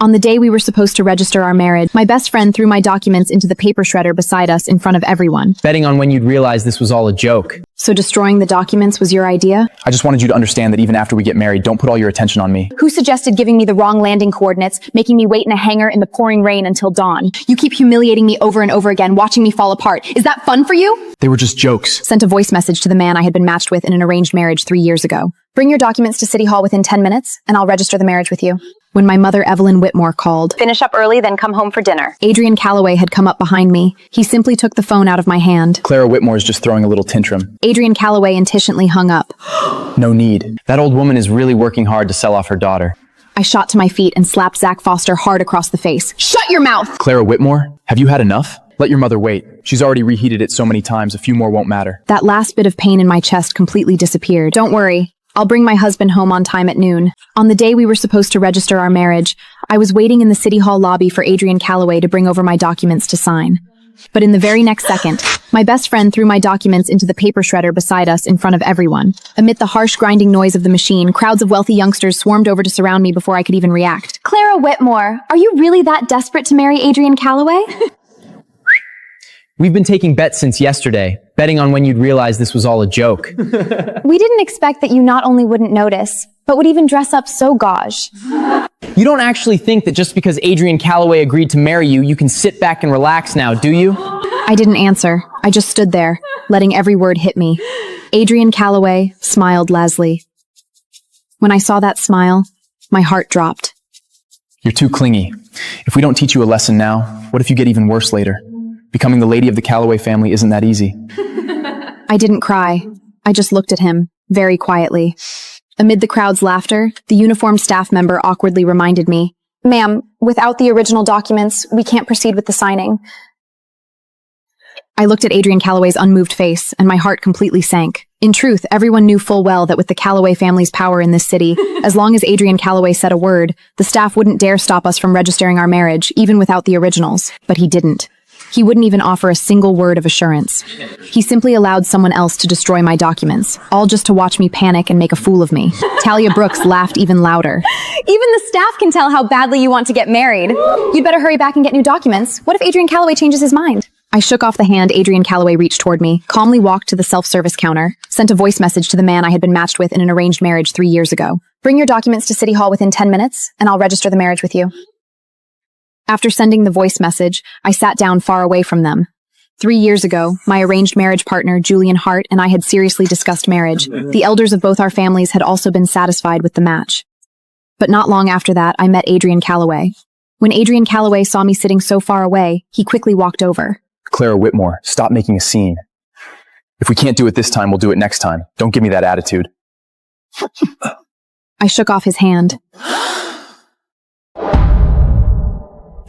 On the day we were supposed to register our marriage, my best friend threw my documents into the paper shredder beside us in front of everyone. Betting on when you'd realize this was all a joke. So destroying the documents was your idea? I just wanted you to understand that even after we get married, don't put all your attention on me. Who suggested giving me the wrong landing coordinates, making me wait in a hangar in the pouring rain until dawn? You keep humiliating me over and over again, watching me fall apart. Is that fun for you? They were just jokes. Sent a voice message to the man I had been matched with in an arranged marriage 3 years ago. Bring your documents to City Hall within 10 minutes, and I'll register the marriage with you. When my mother, Evelyn Whitmore, called. Finish up early, then come home for dinner. Adrian Calloway had come up behind me. He simply took the phone out of my hand. Clara Whitmore is just throwing a little tantrum. Adrian Calloway impatiently hung up. No need. That old woman is really working hard to sell off her daughter. I shot to my feet and slapped Zach Foster hard across the face. Shut your mouth! Clara Whitmore, have you had enough? Let your mother wait. She's already reheated it so many times, a few more won't matter. That last bit of pain in my chest completely disappeared. Don't worry. I'll bring my husband home on time at noon. On the day we were supposed to register our marriage, I was waiting in the City Hall lobby for Adrian Calloway to bring over my documents to sign. But in the very next second, my best friend threw my documents into the paper shredder beside us in front of everyone. Amid the harsh grinding noise of the machine, crowds of wealthy youngsters swarmed over to surround me before I could even react. Clara Whitmore, are you really that desperate to marry Adrian Calloway? We've been taking bets since yesterday, betting on when you'd realize this was all a joke. We didn't expect that you not only wouldn't notice, but would even dress up so gauche. You don't actually think that just because Adrian Calloway agreed to marry you, you can sit back and relax now, do you? I didn't answer. I just stood there, letting every word hit me. Adrian Calloway, smiled Leslie. When I saw that smile, my heart dropped. You're too clingy. If we don't teach you a lesson now, what if you get even worse later? Becoming the lady of the Calloway family isn't that easy. I didn't cry. I just looked at him, very quietly. Amid the crowd's laughter, the uniformed staff member awkwardly reminded me, Ma'am, without the original documents, we can't proceed with the signing. I looked at Adrian Calloway's unmoved face, and my heart completely sank. In truth, everyone knew full well that with the Calloway family's power in this city, as long as Adrian Calloway said a word, the staff wouldn't dare stop us from registering our marriage, even without the originals. But he didn't. He wouldn't even offer a single word of assurance. He simply allowed someone else to destroy my documents, all just to watch me panic and make a fool of me. Talia Brooks laughed even louder. Even the staff can tell how badly you want to get married. You'd better hurry back and get new documents. What if Adrian Calloway changes his mind? I shook off the hand Adrian Calloway reached toward me, calmly walked to the self-service counter, sent a voice message to the man I had been matched with in an arranged marriage 3 years ago. Bring your documents to City Hall within 10 minutes, and I'll register the marriage with you. After sending the voice message, I sat down far away from them. 3 years ago, my arranged marriage partner, Julian Hart, and I had seriously discussed marriage. The elders of both our families had also been satisfied with the match. But not long after that, I met Adrian Calloway. When Adrian Calloway saw me sitting so far away, he quickly walked over. Clara Whitmore, stop making a scene. If we can't do it this time, we'll do it next time. Don't give me that attitude. I shook off his hand.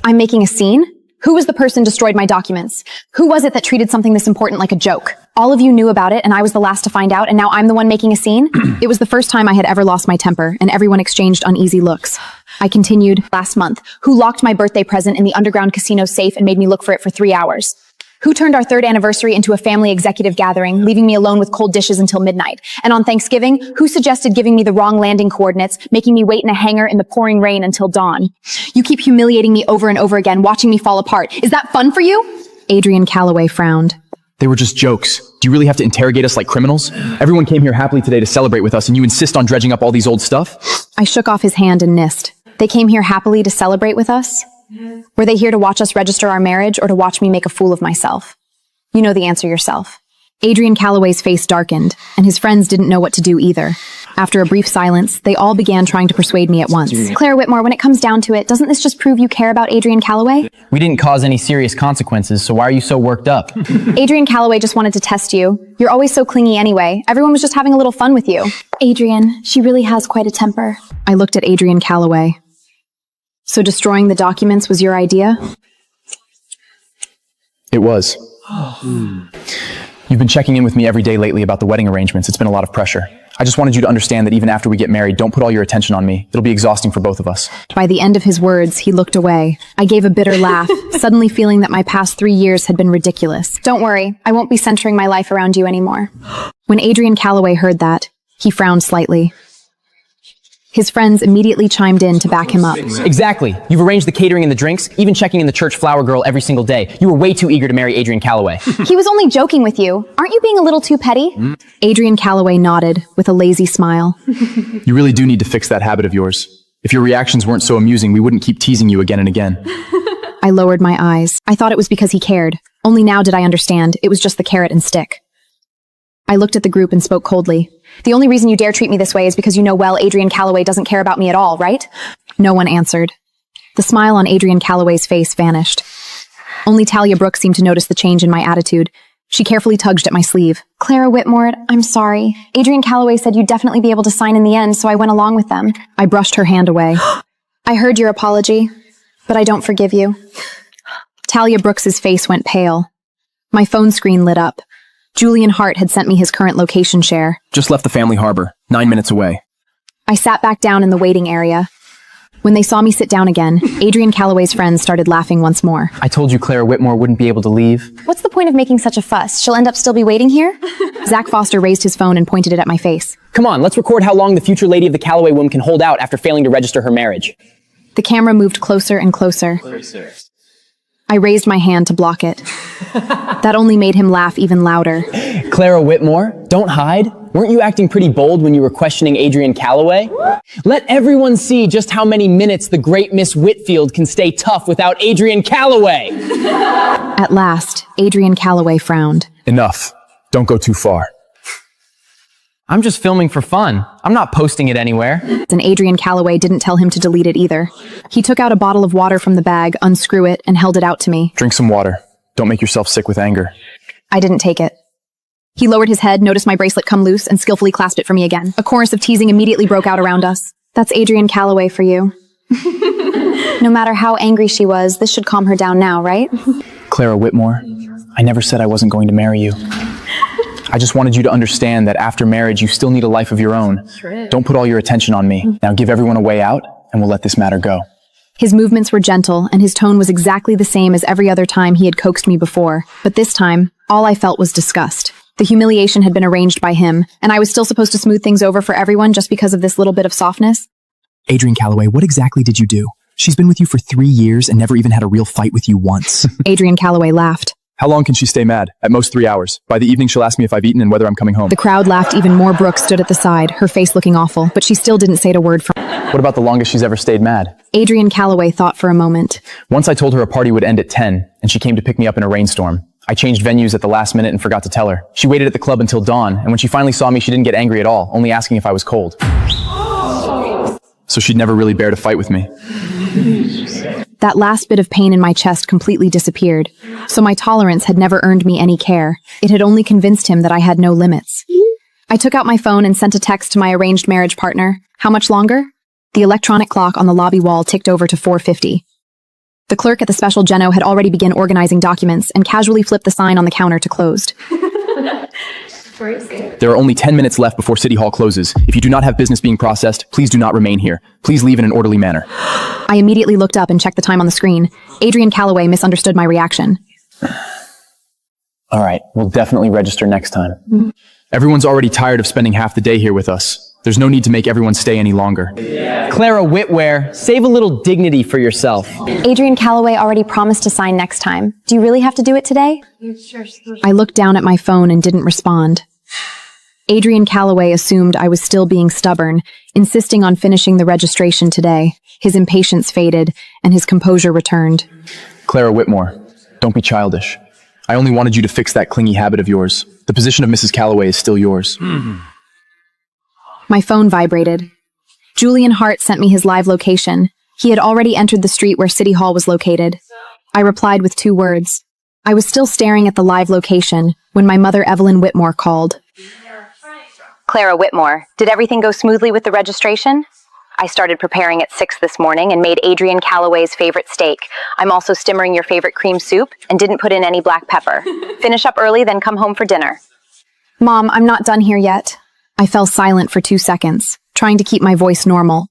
I'm making a scene? Who was the person destroyed my documents? Who was it that treated something this important like a joke? All of you knew about it, and I was the last to find out, and now I'm the one making a scene? It was the first time I had ever lost my temper, and everyone exchanged uneasy looks. I continued, Last month, who locked my birthday present in the underground casino safe and made me look for it for 3 hours? Who turned our 3rd anniversary into a family executive gathering, leaving me alone with cold dishes until midnight? And on Thanksgiving, who suggested giving me the wrong landing coordinates, making me wait in a hangar in the pouring rain until dawn? You keep humiliating me over and over again, watching me fall apart. Is that fun for you? Adrian Calloway frowned. They were just jokes. Do you really have to interrogate us like criminals? Everyone came here happily today to celebrate with us, and you insist on dredging up all these old stuff? I shook off his hand and hissed. They came here happily to celebrate with us? Were they here to watch us register our marriage or to watch me make a fool of myself? You know the answer yourself. Adrian Calloway's face darkened, and his friends didn't know what to do either. After a brief silence, they all began trying to persuade me at once. Clara Whitmore, when it comes down to it, doesn't this just prove you care about Adrian Calloway? We didn't cause any serious consequences, so why are you so worked up? Adrian Calloway just wanted to test you. You're always so clingy anyway. Everyone was just having a little fun with you. Adrian, she really has quite a temper. I looked at Adrian Calloway. So destroying the documents was your idea? It was. You've been checking in with me every day lately about the wedding arrangements. It's been a lot of pressure. I just wanted you to understand that even after we get married, don't put all your attention on me. It'll be exhausting for both of us. By the end of his words, he looked away. I gave a bitter laugh, suddenly feeling that my past 3 years had been ridiculous. Don't worry, I won't be centering my life around you anymore. When Adrian Calloway heard that, he frowned slightly. His friends immediately chimed in to back him up. Exactly. You've arranged the catering and the drinks, even checking in the church flower girl every single day. You were way too eager to marry Adrian Calloway. He was only joking with you. Aren't you being a little too petty? Adrian Calloway nodded with a lazy smile. You really do need to fix that habit of yours. If your reactions weren't so amusing, we wouldn't keep teasing you again and again. I lowered my eyes. I thought it was because he cared. Only now did I understand. It was just the carrot and stick. I looked at the group and spoke coldly. The only reason you dare treat me this way is because you know well Adrian Calloway doesn't care about me at all, right? No one answered. The smile on Adrian Calloway's face vanished. Only Talia Brooks seemed to notice the change in my attitude. She carefully tugged at my sleeve. Clara Whitmore, I'm sorry. Adrian Calloway said you'd definitely be able to sign in the end, so I went along with them. I brushed her hand away. I heard your apology, but I don't forgive you. Talia Brooks's face went pale. My phone screen lit up. Julian Hart had sent me his current location share. Just left the family harbor, 9 minutes away. I sat back down in the waiting area. When they saw me sit down again, Adrian Calloway's friends started laughing once more. I told you Clara Whitmore wouldn't be able to leave. What's the point of making such a fuss? She'll end up still be waiting here? Zach Foster raised his phone and pointed it at my face. Come on, let's record how long the future lady of the Calloway womb can hold out after failing to register her marriage. The camera moved closer and closer. I raised my hand to block it. That only made him laugh even louder. Clara Whitmore, don't hide. Weren't you acting pretty bold when you were questioning Adrian Calloway? Let everyone see just how many minutes the great Miss Whitfield can stay tough without Adrian Calloway. At last, Adrian Calloway frowned. Enough. Don't go too far. I'm just filming for fun. I'm not posting it anywhere. And Adrian Calloway didn't tell him to delete it either. He took out a bottle of water from the bag, unscrew it, and held it out to me. Drink some water. Don't make yourself sick with anger. I didn't take it. He lowered his head, noticed my bracelet come loose, and skillfully clasped it for me again. A chorus of teasing immediately broke out around us. That's Adrian Calloway for you. No matter how angry she was, this should calm her down now, right? Clara Whitmore, I never said I wasn't going to marry you. I just wanted you to understand that after marriage, you still need a life of your own. Don't put all your attention on me. Now give everyone a way out, and we'll let this matter go. His movements were gentle, and his tone was exactly the same as every other time he had coaxed me before. But this time, all I felt was disgust. The humiliation had been arranged by him, and I was still supposed to smooth things over for everyone just because of this little bit of softness. Adrian Calloway, what exactly did you do? She's been with you for 3 years and never even had a real fight with you once. Adrian Calloway laughed. How long can she stay mad? At most 3 hours. By the evening, she'll ask me if I've eaten and whether I'm coming home. The crowd laughed even more. Brooke stood at the side, her face looking awful, but she still didn't say a word from. What about the longest she's ever stayed mad? Adrian Calloway thought for a moment. Once I told her a party would end at 10, and she came to pick me up in a rainstorm. I changed venues at the last minute and forgot to tell her. She waited at the club until dawn, and when she finally saw me, she didn't get angry at all, only asking if I was cold. So she'd never really bear to fight with me. That last bit of pain in my chest completely disappeared, so my tolerance had never earned me any care. It had only convinced him that I had no limits. I took out my phone and sent a text to my arranged marriage partner. How much longer? The electronic clock on the lobby wall ticked over to 4:50. The clerk at the special Geno had already begun organizing documents and casually flipped the sign on the counter to closed. There are only 10 minutes left before City Hall closes. If you do not have business being processed, please do not remain here. Please leave in an orderly manner. I immediately looked up and checked the time on the screen. Adrian Calloway misunderstood my reaction. All right, we'll definitely register next time. Everyone's already tired of spending half the day here with us. There's no need to make everyone stay any longer. Clara Whitware, save a little dignity for yourself. Adrian Calloway already promised to sign next time. Do you really have to do it today? I looked down at my phone and didn't respond. Adrian Calloway assumed I was still being stubborn, insisting on finishing the registration today. His impatience faded, and his composure returned. Clara Whitmore, don't be childish. I only wanted you to fix that clingy habit of yours. The position of Mrs. Calloway is still yours. My phone vibrated. Julian Hart sent me his live location. He had already entered the street where City Hall was located. I replied with 2 words. I was still staring at the live location when my mother Evelyn Whitmore called. Clara Whitmore, did everything go smoothly with the registration? I started preparing at 6 this morning and made Adrian Calloway's favorite steak. I'm also simmering your favorite cream soup and didn't put in any black pepper. Finish up early, then come home for dinner. Mom, I'm not done here yet. I fell silent for 2 seconds, trying to keep my voice normal.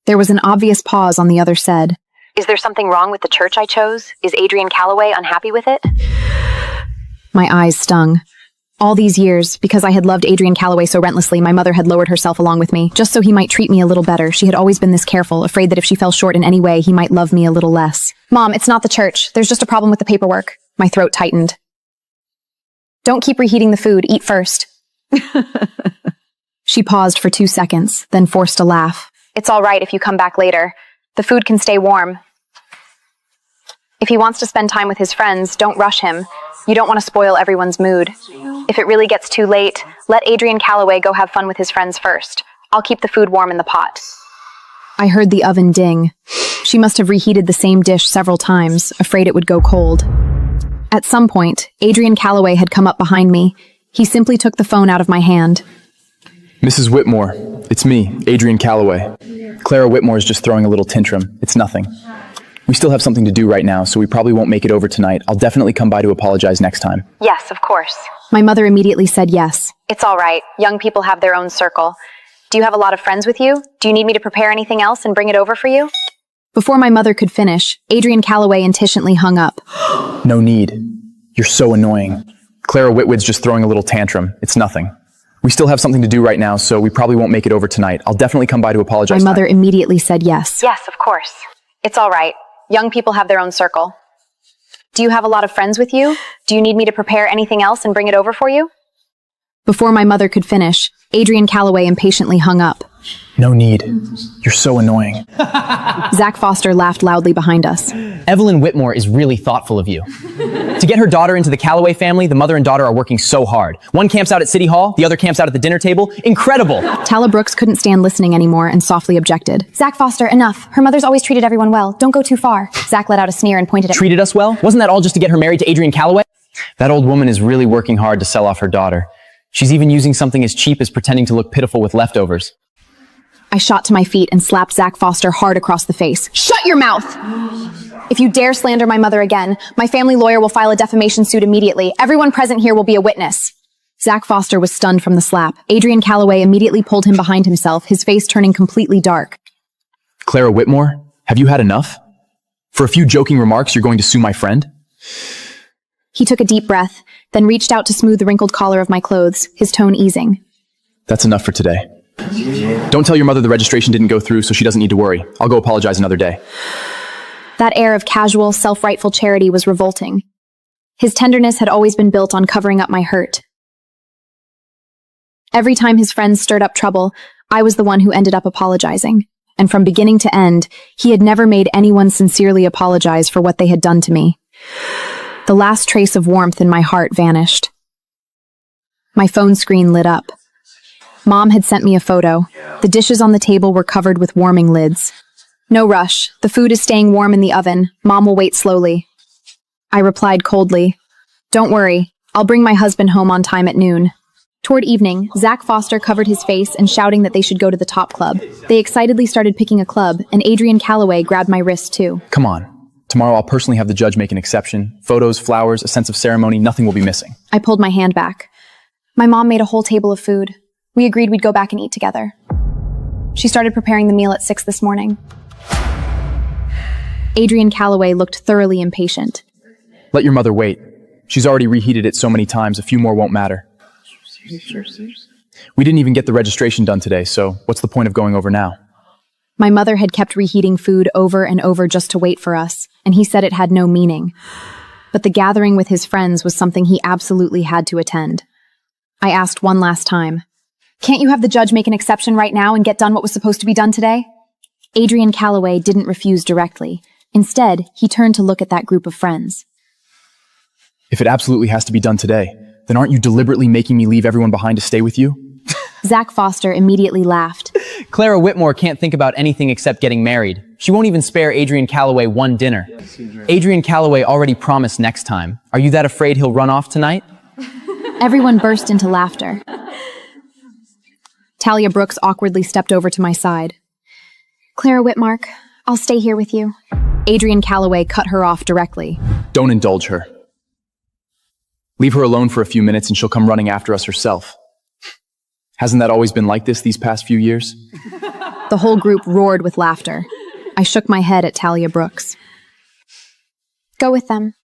There was an obvious pause on the other side. Is there something wrong with the church I chose? Is Adrian Calloway unhappy with it? My eyes stung. All these years, because I had loved Adrian Calloway so relentlessly, my mother had lowered herself along with me, just so he might treat me a little better. She had always been this careful, afraid that if she fell short in any way, he might love me a little less. Mom, it's not the church. There's just a problem with the paperwork. My throat tightened. Don't keep reheating the food. Eat first. She paused for 2 seconds, then forced a laugh. It's all right if you come back later. The food can stay warm. If he wants to spend time with his friends, don't rush him. You don't want to spoil everyone's mood. If it really gets too late, let Adrian Calloway go have fun with his friends first. I'll keep the food warm in the pot. I heard the oven ding. She must have reheated the same dish several times, afraid it would go cold. At some point, Adrian Calloway had come up behind me. He simply took the phone out of my hand. Mrs. Whitmore, it's me, Adrian Calloway. Clara Whitmore is just throwing a little tantrum. It's nothing. We still have something to do right now, so we probably won't make it over tonight. I'll definitely come by to apologize next time. Yes, of course. My mother immediately said yes. It's all right. Young people have their own circle. Do you have a lot of friends with you? Do you need me to prepare anything else and bring it over for you? Before my mother could finish, Adrian Calloway impatiently hung up. No need. You're so annoying. Clara Whitwood's just throwing a little tantrum. It's nothing. We still have something to do right now, so we probably won't make it over tonight. I'll definitely come by to apologize. My mother immediately said yes. Yes, of course. It's all right. Young people have their own circle. Do you have a lot of friends with you? Do you need me to prepare anything else and bring it over for you? Before my mother could finish, Adrian Calloway impatiently hung up. No need. You're so annoying. Zach Foster laughed loudly behind us. Evelyn Whitmore is really thoughtful of you. To get her daughter into the Calloway family, the mother and daughter are working so hard. One camps out at City Hall, the other camps out at the dinner table. Incredible! Tala Brooks couldn't stand listening anymore and softly objected. Zach Foster, enough. Her mother's always treated everyone well. Don't go too far. Zach let out a sneer and pointed at me. Treated us well? Wasn't that all just to get her married to Adrian Calloway? That old woman is really working hard to sell off her daughter. She's even using something as cheap as pretending to look pitiful with leftovers. I shot to my feet and slapped Zach Foster hard across the face. Shut your mouth! If you dare slander my mother again, my family lawyer will file a defamation suit immediately. Everyone present here will be a witness. Zach Foster was stunned from the slap. Adrian Calloway immediately pulled him behind himself, his face turning completely dark. Clara Whitmore, have you had enough? For a few joking remarks, you're going to sue my friend? He took a deep breath, then reached out to smooth the wrinkled collar of my clothes, his tone easing. That's enough for today. Don't tell your mother the registration didn't go through, so she doesn't need to worry. I'll go apologize another day. That air of casual, self-rightful charity was revolting. His tenderness had always been built on covering up my hurt. Every time his friends stirred up trouble, I was the one who ended up apologizing. And from beginning to end, he had never made anyone sincerely apologize for what they had done to me. The last trace of warmth in my heart vanished. My phone screen lit up. Mom had sent me a photo. The dishes on the table were covered with warming lids. No rush. The food is staying warm in the oven. Mom will wait slowly. I replied coldly, "Don't worry. I'll bring my husband home on time at noon." Toward evening, Zach Foster covered his face and shouting that they should go to the top club. They excitedly started picking a club, and Adrian Calloway grabbed my wrist too. Come on. Tomorrow I'll personally have the judge make an exception. Photos, flowers, a sense of ceremony, nothing will be missing. I pulled my hand back. My mom made a whole table of food. We agreed we'd go back and eat together. She started preparing the meal at 6 this morning. Adrian Calloway looked thoroughly impatient. Let your mother wait. She's already reheated it so many times, a few more won't matter. We didn't even get the registration done today, so what's the point of going over now? My mother had kept reheating food over and over just to wait for us, and he said it had no meaning. But the gathering with his friends was something he absolutely had to attend. I asked one last time, "Can't you have the judge make an exception right now and get done what was supposed to be done today?" Adrian Calloway didn't refuse directly. Instead, he turned to look at that group of friends. If it absolutely has to be done today, then aren't you deliberately making me leave everyone behind to stay with you? Zach Foster immediately laughed. Clara Whitmore can't think about anything except getting married. She won't even spare Adrian Calloway one dinner. Adrian Calloway already promised next time. Are you that afraid he'll run off tonight? Everyone burst into laughter. Talia Brooks awkwardly stepped over to my side. "Clara Whitmore, I'll stay here with you." Adrian Calloway cut her off directly. Don't indulge her. Leave her alone for a few minutes and she'll come running after us herself. Hasn't that always been like this these past few years? The whole group roared with laughter. I shook my head at Talia Brooks. "Go with them.